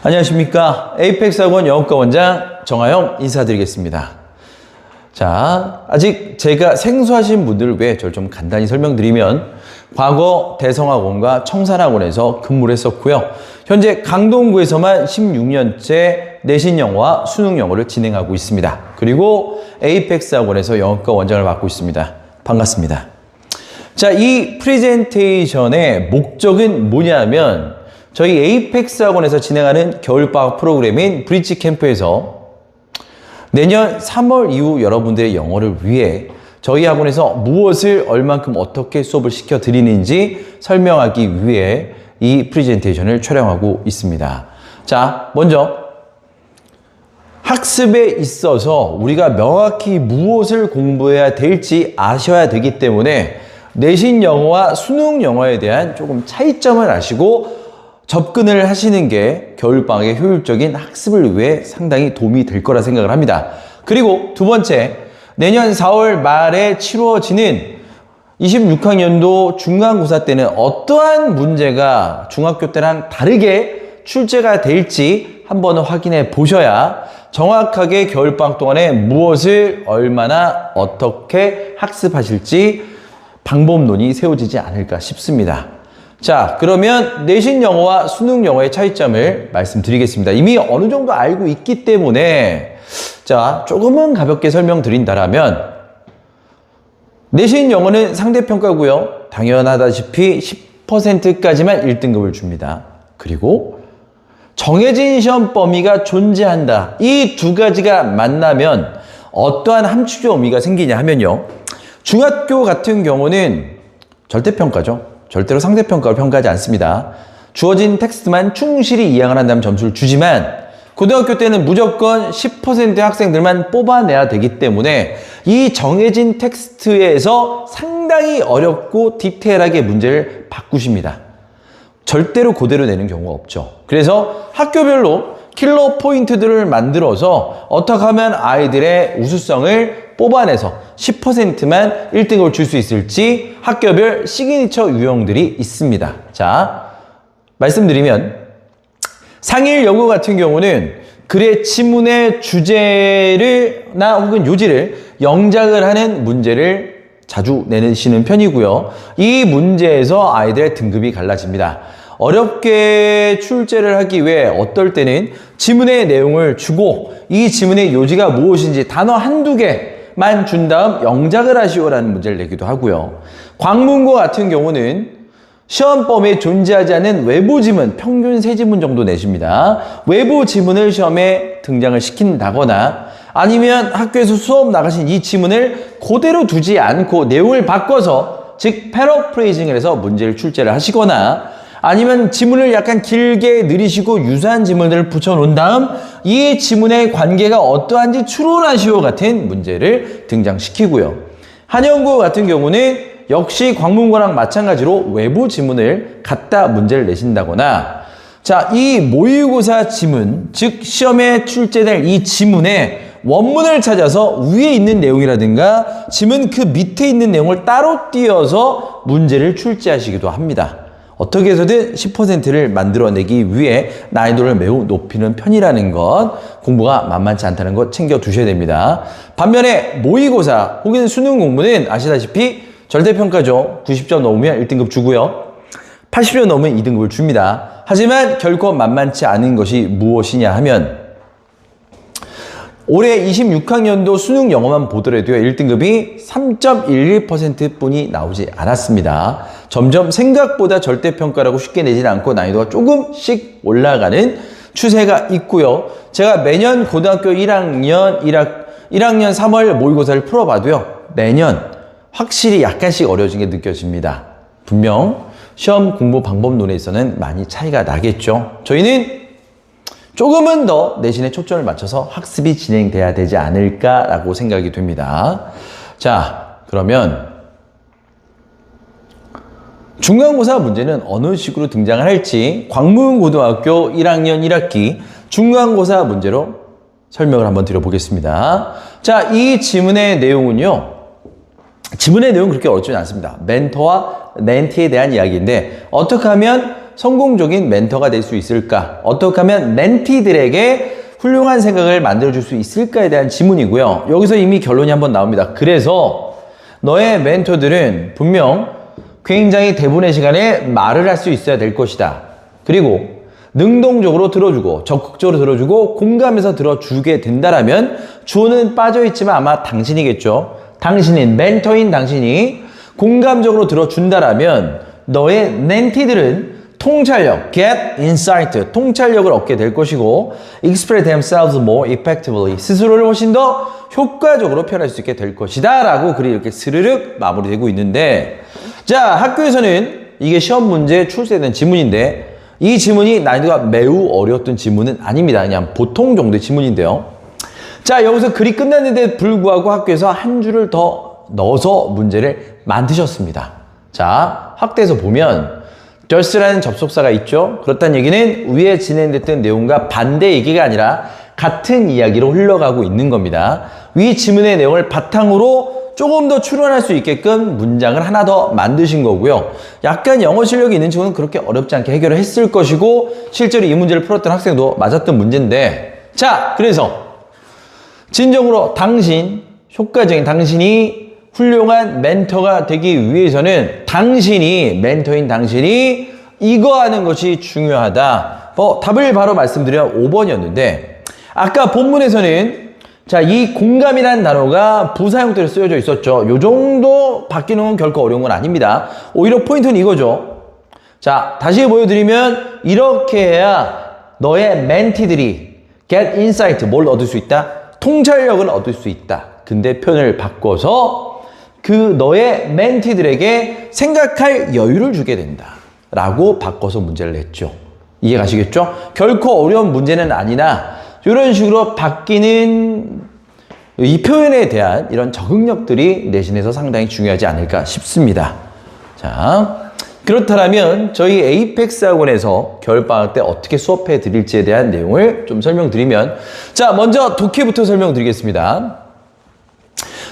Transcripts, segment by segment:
안녕하십니까. 에이펙스학원 영어과 원장 정하영 인사드리겠습니다. 자, 아직 제가 생소하신 분들을 위해 저를 좀 간단히 설명드리면 과거 대성학원과 청산학원에서 근무를 했었고요. 현재 강동구에서만 16년째 내신영어와 수능영어를 진행하고 있습니다. 그리고 에이펙스학원에서 영어과 원장을 맡고 있습니다. 반갑습니다. 자, 이 프레젠테이션의 목적은 뭐냐면 저희 에이펙스 학원에서 진행하는 겨울방학 프로그램인 브릿지 캠프에서 내년 3월 이후 여러분들의 영어를 위해 저희 학원에서 무엇을 얼만큼 어떻게 수업을 시켜드리는지 설명하기 위해 이 프레젠테이션을 촬영하고 있습니다. 자, 먼저 학습에 있어서 우리가 명확히 무엇을 공부해야 될지 아셔야 되기 때문에 내신 영어와 수능 영어에 대한 조금 차이점을 아시고 접근을 하시는 게 겨울방학의 효율적인 학습을 위해 상당히 도움이 될 거라 생각을 합니다. 그리고 두 번째, 내년 4월 말에 치루어지는 26학년도 중간고사 때는 어떠한 문제가 중학교 때랑 다르게 출제가 될지 한번 확인해 보셔야 정확하게 겨울방학 동안에 무엇을 얼마나 어떻게 학습하실지 방법론이 세워지지 않을까 싶습니다. 자, 그러면 내신 영어와 수능 영어의 차이점을 말씀드리겠습니다. 이미 어느 정도 알고 있기 때문에 자, 조금은 가볍게 설명드린다라면 내신 영어는 상대평가고요. 당연하다시피 10%까지만 1등급을 줍니다. 그리고 정해진 시험 범위가 존재한다. 이 두 가지가 만나면 어떠한 함축적 의미가 생기냐 하면요. 중학교 같은 경우는 절대평가죠. 절대로 상대평가를 평가하지 않습니다. 주어진 텍스트만 충실히 이해를 한다면 점수를 주지만 고등학교 때는 무조건 10%의 학생들만 뽑아내야 되기 때문에 이 정해진 텍스트에서 상당히 어렵고 디테일하게 문제를 바꾸십니다. 절대로 그대로 내는 경우가 없죠. 그래서 학교별로 킬러 포인트들을 만들어서 어떻게 하면 아이들의 우수성을 뽑아내서 10%만 1등급을 줄 수 있을지 학교별 시그니처 유형들이 있습니다. 자, 말씀드리면 상일 영어 같은 경우는 글의 지문의 주제를나 혹은 요지를 영작을 하는 문제를 자주 내시는 편이고요. 이 문제에서 아이들의 등급이 갈라집니다. 어렵게 출제를 하기 위해 어떨 때는 지문의 내용을 주고 이 지문의 요지가 무엇인지 단어 한두 개만 준 다음 영작을 하시오라는 문제를 내기도 하고요. 광문고 같은 경우는 시험 범위에 존재하지 않는 외부 지문, 평균 3지문 정도 내십니다. 외부 지문을 시험에 등장을 시킨다거나 아니면 학교에서 수업 나가신 이 지문을 그대로 두지 않고 내용을 바꿔서 즉 패러프레이징을 해서 문제를 출제를 하시거나 아니면 지문을 약간 길게 느리시고 유사한 지문들을 붙여놓은 다음 이 지문의 관계가 어떠한지 추론하시오 같은 문제를 등장시키고요. 한영고 같은 경우는 역시 광문고랑 마찬가지로 외부 지문을 갖다 문제를 내신다거나 자, 이 모의고사 지문, 즉 시험에 출제될 이 지문의 원문을 찾아서 위에 있는 내용이라든가 지문 그 밑에 있는 내용을 따로 띄어서 문제를 출제하시기도 합니다. 어떻게 해서든 10%를 만들어내기 위해 난이도를 매우 높이는 편이라는 것, 공부가 만만치 않다는 것 챙겨두셔야 됩니다. 반면에 모의고사 혹은 수능 공부는 아시다시피 절대평가죠. 90점 넘으면 1등급 주고요. 80점 넘으면 2등급을 줍니다. 하지만 결코 만만치 않은 것이 무엇이냐 하면 올해 26학년도 수능 영어만 보더라도요. 1등급이 3.11% 뿐이 나오지 않았습니다. 점점 생각보다 절대평가라고 쉽게 내지는 않고 난이도가 조금씩 올라가는 추세가 있고요. 제가 매년 고등학교 1학년 3월 모의고사를 풀어봐도요. 매년 확실히 약간씩 어려워진 게 느껴집니다. 분명 시험 공부 방법론에 있어서는 많이 차이가 나겠죠. 저희는 조금은 더 내신에 초점을 맞춰서 학습이 진행돼야 되지 않을까라고 생각이 됩니다. 자, 그러면 중간고사 문제는 어느 식으로 등장을 할지 광문고등학교 1학년 1학기 중간고사 문제로 설명을 한번 드려보겠습니다. 자, 이 지문의 내용은요. 지문의 내용은 그렇게 어렵지 않습니다. 멘토와 멘티에 대한 이야기인데 어떻게 하면 성공적인 멘토가 될 수 있을까? 어떻게 하면 멘티들에게 훌륭한 생각을 만들어줄 수 있을까에 대한 지문이고요. 여기서 이미 결론이 한번 나옵니다. 그래서 너의 멘토들은 분명 굉장히 대부분의 시간에 말을 할 수 있어야 될 것이다. 그리고 능동적으로 들어주고 적극적으로 들어주고 공감해서 들어주게 된다라면 주어는 빠져있지만 아마 당신이겠죠. 당신인 멘토인 당신이 공감적으로 들어준다라면 너의 멘티들은 통찰력, get insight, 통찰력을 얻게 될 것이고 express themselves more effectively, 스스로를 훨씬 더 효과적으로 표현할 수 있게 될 것이다 라고 글이 이렇게 스르륵 마무리되고 있는데, 자, 학교에서는 이게 시험 문제에 출제된 지문인데 이 지문이 난이도가 매우 어려웠던 지문은 아닙니다. 그냥 보통 정도의 지문인데요. 자, 여기서 글이 끝났는데 불구하고 학교에서 한 줄을 더 넣어서 문제를 만드셨습니다. 자, 확대해서 보면 just라는 접속사가 있죠. 그렇다는 얘기는 위에 진행됐던 내용과 반대 얘기가 아니라 같은 이야기로 흘러가고 있는 겁니다. 위 지문의 내용을 바탕으로 조금 더 추론할 수 있게끔 문장을 하나 더 만드신 거고요. 약간 영어 실력이 있는 친구는 그렇게 어렵지 않게 해결을 했을 것이고 실제로 이 문제를 풀었던 학생도 맞았던 문제인데, 자, 그래서 진정으로 효과적인 당신이 훌륭한 멘토가 되기 위해서는 당신이, 멘토인 당신이 이거 하는 것이 중요하다. 답을 바로 말씀드리면 5번이었는데 아까 본문에서는 자, 이 공감이라는 단어가 부사형태로 쓰여져 있었죠. 요 정도 바뀌는 건 결코 어려운 건 아닙니다. 오히려 포인트는 이거죠. 자, 다시 보여드리면 이렇게 해야 너의 멘티들이 get insight, 뭘 얻을 수 있다? 통찰력을 얻을 수 있다. 근데 표현을 바꿔서 그 너의 멘티들에게 생각할 여유를 주게 된다 라고 바꿔서 문제를 냈죠. 이해가시겠죠? 결코 어려운 문제는 아니나 이런 식으로 바뀌는 이 표현에 대한 이런 적응력들이 내신에서 상당히 중요하지 않을까 싶습니다. 자, 그렇다면 저희 에이펙스 학원에서 겨울방학 때 어떻게 수업해 드릴지에 대한 내용을 좀 설명드리면, 자, 먼저 독해부터 설명드리겠습니다.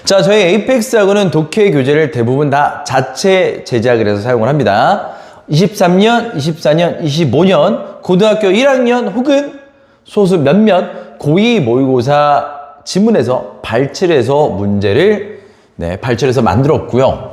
자, 저희 에이펙스 학원은 독해 교재를 대부분 다 자체 제작을 해서 사용을 합니다. 23년, 24년, 25년 고등학교 1학년 혹은 소수 몇몇 고2 모의고사 지문에서 발췌해서 문제를 발췌해서 만들었고요.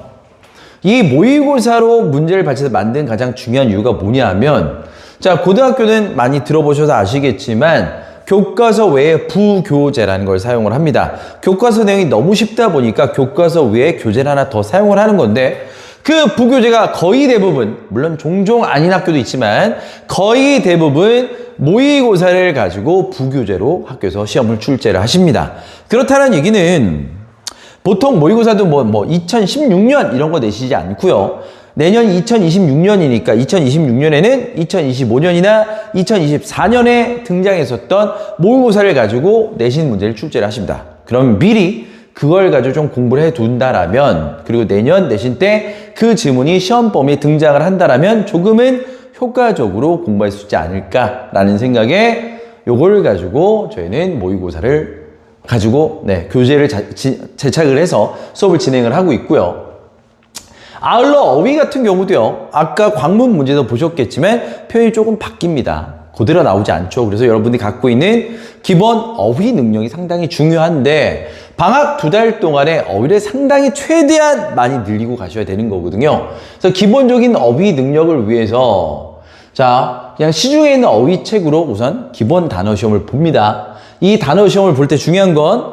이 모의고사로 문제를 발췌해서 만든 가장 중요한 이유가 뭐냐 하면, 자, 고등학교는 많이 들어보셔서 아시겠지만 교과서 외에 부교재라는 걸 사용을 합니다. 교과서 내용이 너무 쉽다 보니까 교과서 외에 교재를 하나 더 사용을 하는 건데, 그 부교재가 거의 대부분, 물론 종종 아닌 학교도 있지만 거의 대부분 모의고사를 가지고 부교재로 학교에서 시험을 출제를 하십니다. 그렇다는 얘기는 보통 모의고사도 뭐 2016년 이런 거 내시지 않고요. 내년 2026년이니까 2026년에는 2025년이나 2024년에 등장했었던 모의고사를 가지고 내신 문제를 출제를 하십니다. 그럼 미리 그걸 가지고 좀 공부를 해둔다라면, 그리고 내년 내신 때 그 지문이 시험 범위에 등장을 한다라면 조금은 효과적으로 공부할 수 있지 않을까라는 생각에 요걸 가지고 저희는 모의고사를 가지고 교재를 제작을 해서 수업을 진행을 하고 있고요. 아울러 어휘 같은 경우도요, 아까 광문 문제도 보셨겠지만 표현이 조금 바뀝니다. 그대로 나오지 않죠. 그래서 여러분들이 갖고 있는 기본 어휘 능력이 상당히 중요한데 방학 2달 동안에 어휘를 상당히 최대한 많이 늘리고 가셔야 되는 거거든요. 그래서 기본적인 어휘 능력을 위해서, 자, 그냥 시중에 있는 어휘책으로 우선 기본 단어 시험을 봅니다. 이 단어 시험을 볼 때 중요한 건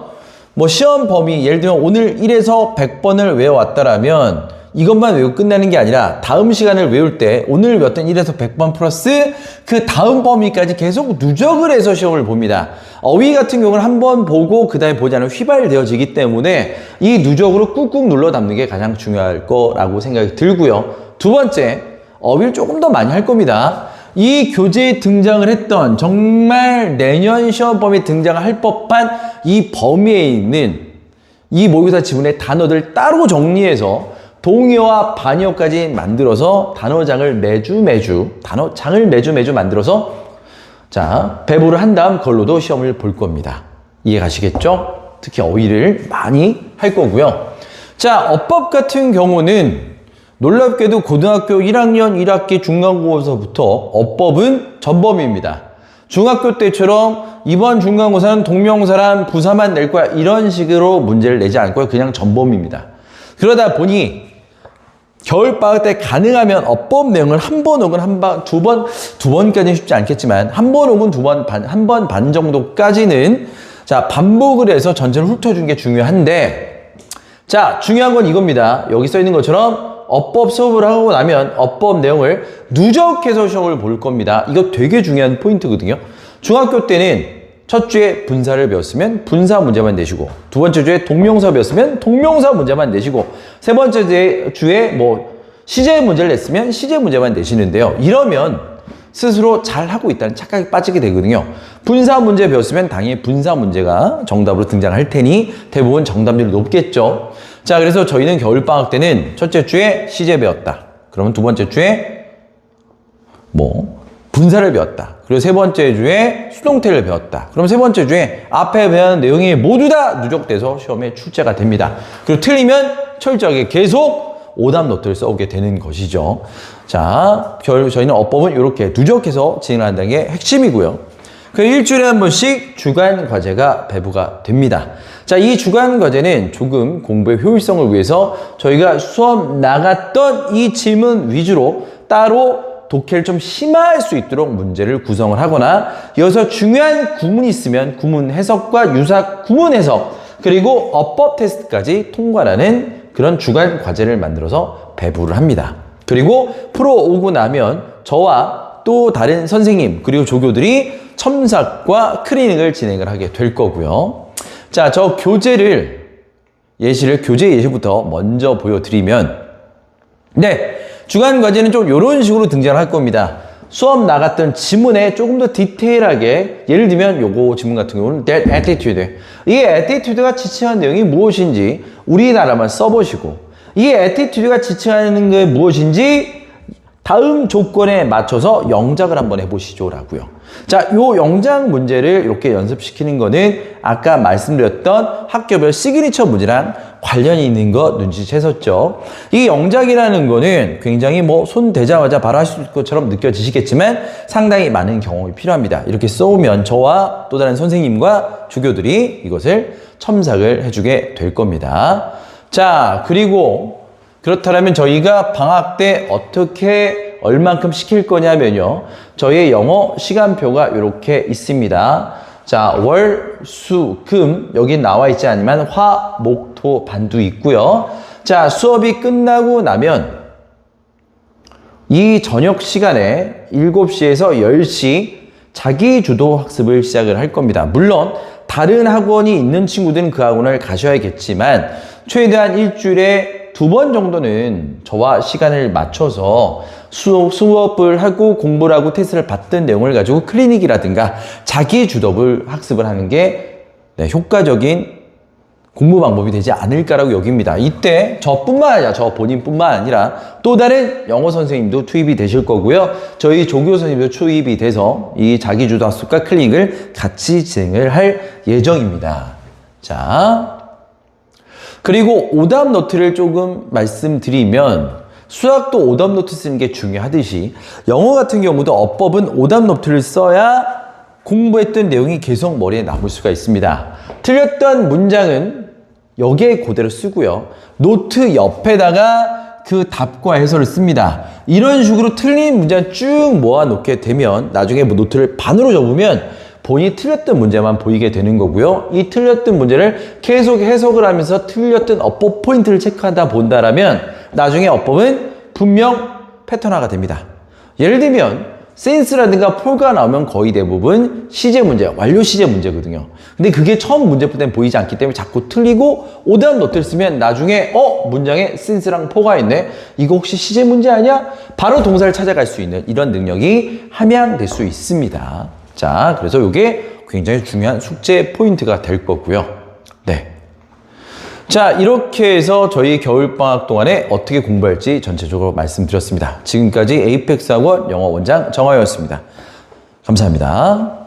시험 범위, 예를 들면 오늘 1에서 100번을 외워왔다라면 이것만 외우고 끝나는 게 아니라 다음 시간을 외울 때 오늘 외웠던 1에서 100번 플러스 그 다음 범위까지 계속 누적을 해서 시험을 봅니다. 어휘 같은 경우는 한 번 보고 그 다음에 보지 않으면 휘발되어지기 때문에 이 누적으로 꾹꾹 눌러 담는 게 가장 중요할 거라고 생각이 들고요. 두 번째, 어휘를 조금 더 많이 할 겁니다. 이 교재에 등장을 했던 정말 내년 시험 범위에 등장할 법한 이 범위에 있는 이 모의고사 지문의 단어들 따로 정리해서 동의어와 반의어까지 만들어서 단어장을 매주 만들어서 자, 배부를 한 다음 그걸로도 시험을 볼 겁니다. 이해 가시겠죠? 특히 어휘를 많이 할 거고요. 자, 어법 같은 경우는 놀랍게도 고등학교 1학년 1학기 중간고사부터 어법은 전범위입니다. 중학교 때처럼 이번 중간고사는 동명사랑 부사만 낼 거야 이런 식으로 문제를 내지 않고요. 그냥 전범위입니다. 그러다 보니 겨울방학 때 가능하면 어법 내용을 한 번 혹은 두 번까지는 쉽지 않겠지만 한 번 혹은 한 번 반 정도까지는 자 반복을 해서 전체를 훑어주는 게 중요한데 자 중요한 건 이겁니다. 여기 써 있는 것처럼 어법 수업을 하고 나면 어법 내용을 누적해서 시험을 볼 겁니다. 이거 되게 중요한 포인트거든요. 중학교 때는 첫 주에 분사를 배웠으면 분사 문제만 내시고 두 번째 주에 동명사 배웠으면 동명사 문제만 내시고 세 번째 주에 뭐 시제 문제를 냈으면 시제 문제만 내시는데요. 이러면 스스로 잘하고 있다는 착각에 빠지게 되거든요. 분사 문제 배웠으면 당연히 분사 문제가 정답으로 등장할 테니 대부분 정답률이 높겠죠. 자, 그래서 저희는 겨울방학 때는 첫째 주에 시제 배웠다. 그러면 두 번째 주에 뭐 분사를 배웠다. 그리고 세 번째 주에 수동태를 배웠다. 그럼 세 번째 주에 앞에 배운 내용이 모두 다 누적돼서 시험에 출제가 됩니다. 그리고 틀리면 철저하게 계속 오답 노트를 써오게 되는 것이죠. 자, 저희는 어법은 이렇게 누적해서 진행한다는 게 핵심이고요. 그 일주일에 한 번씩 주간 과제가 배부가 됩니다. 자, 이 주간 과제는 조금 공부의 효율성을 위해서 저희가 수업 나갔던 이 질문 위주로 따로 독해를 좀 심화할 수 있도록 문제를 구성을 하거나 이어서 중요한 구문이 있으면 구문 해석과 유사 구문 해석 그리고 어법 테스트까지 통과하는 그런 주간 과제를 만들어서 배부를 합니다. 그리고 프로 오고 나면 저와 또 다른 선생님 그리고 조교들이 첨삭과 클리닉을 진행을 하게 될 거고요. 자, 저 교재 예시부터 먼저 보여드리면 네, 주간 과제는 좀 이런 식으로 등장을 할 겁니다. 수업 나갔던 지문에 조금 더 디테일하게 예를 들면 요거 지문 같은 경우는 that attitude 이 attitude가 지칭하는 내용이 무엇인지 우리나라만 써보시고 이 attitude가 지칭하는 게 무엇인지 다음 조건에 맞춰서 영작을 한번 해보시죠 라고요. 자, 요 영작 문제를 이렇게 연습시키는 거는 아까 말씀드렸던 학교별 시그니처 문제랑 관련이 있는 거 눈치채셨죠? 이 영작이라는 거는 굉장히 뭐 손 대자마자 바로 하실 것처럼 느껴지시겠지만 상당히 많은 경험이 필요합니다. 이렇게 써오면 저와 또 다른 선생님과 조교들이 이것을 첨삭을 해주게 될 겁니다. 자, 그리고 그렇다면 저희가 방학 때 어떻게 얼만큼 시킬 거냐면요. 저희의 영어 시간표가 이렇게 있습니다. 자, 월, 수, 금 여기 나와 있지 않지만 화, 목, 토, 반도 있고요. 자, 수업이 끝나고 나면 이 저녁 시간에 7시에서 10시 자기주도 학습을 시작을 할 겁니다. 물론 다른 학원이 있는 친구들은 그 학원을 가셔야겠지만 최대한 일주일에 2번 정도는 저와 시간을 맞춰서 수업을 하고 공부를 하고 테스트를 받던 내용을 가지고 클리닉이라든가 자기 주도를 학습을 하는 게 효과적인 공부 방법이 되지 않을까라고 여깁니다. 이때 저 본인뿐만 아니라 또 다른 영어 선생님도 투입이 되실 거고요. 저희 조교 선생님도 투입이 돼서 이 자기 주도 학습과 클리닉을 같이 진행을 할 예정입니다. 자, 그리고 오답 노트를 조금 말씀드리면 수학도 오답 노트 쓰는 게 중요하듯이 영어 같은 경우도 어법은 오답 노트를 써야 공부했던 내용이 계속 머리에 남을 수가 있습니다. 틀렸던 문장은 여기에 그대로 쓰고요. 노트 옆에다가 그 답과 해설을 씁니다. 이런 식으로 틀린 문장 쭉 모아놓게 되면 나중에 뭐 노트를 반으로 접으면 본인이 틀렸던 문제만 보이게 되는 거고요. 이 틀렸던 문제를 계속 해석을 하면서 틀렸던 어법 포인트를 체크하다 본다라면 나중에 어법은 분명 패턴화가 됩니다. 예를 들면 센스라든가 폴가 나오면 거의 대부분 시제 문제, 완료 시제 문제거든요. 근데 그게 처음 문제풀 때는 보이지 않기 때문에 자꾸 틀리고 오답 노트를 쓰면 나중에 문장에 센스랑 포가 있네? 이거 혹시 시제 문제 아니야? 바로 동사를 찾아갈 수 있는 이런 능력이 함양될 수 있습니다. 자, 그래서 이게 굉장히 중요한 숙제 포인트가 될 거고요. 네. 자, 이렇게 해서 저희 겨울방학 동안에 어떻게 공부할지 전체적으로 말씀드렸습니다. 지금까지 에이펙스 학원 영어 원장 정하였습니다. 감사합니다.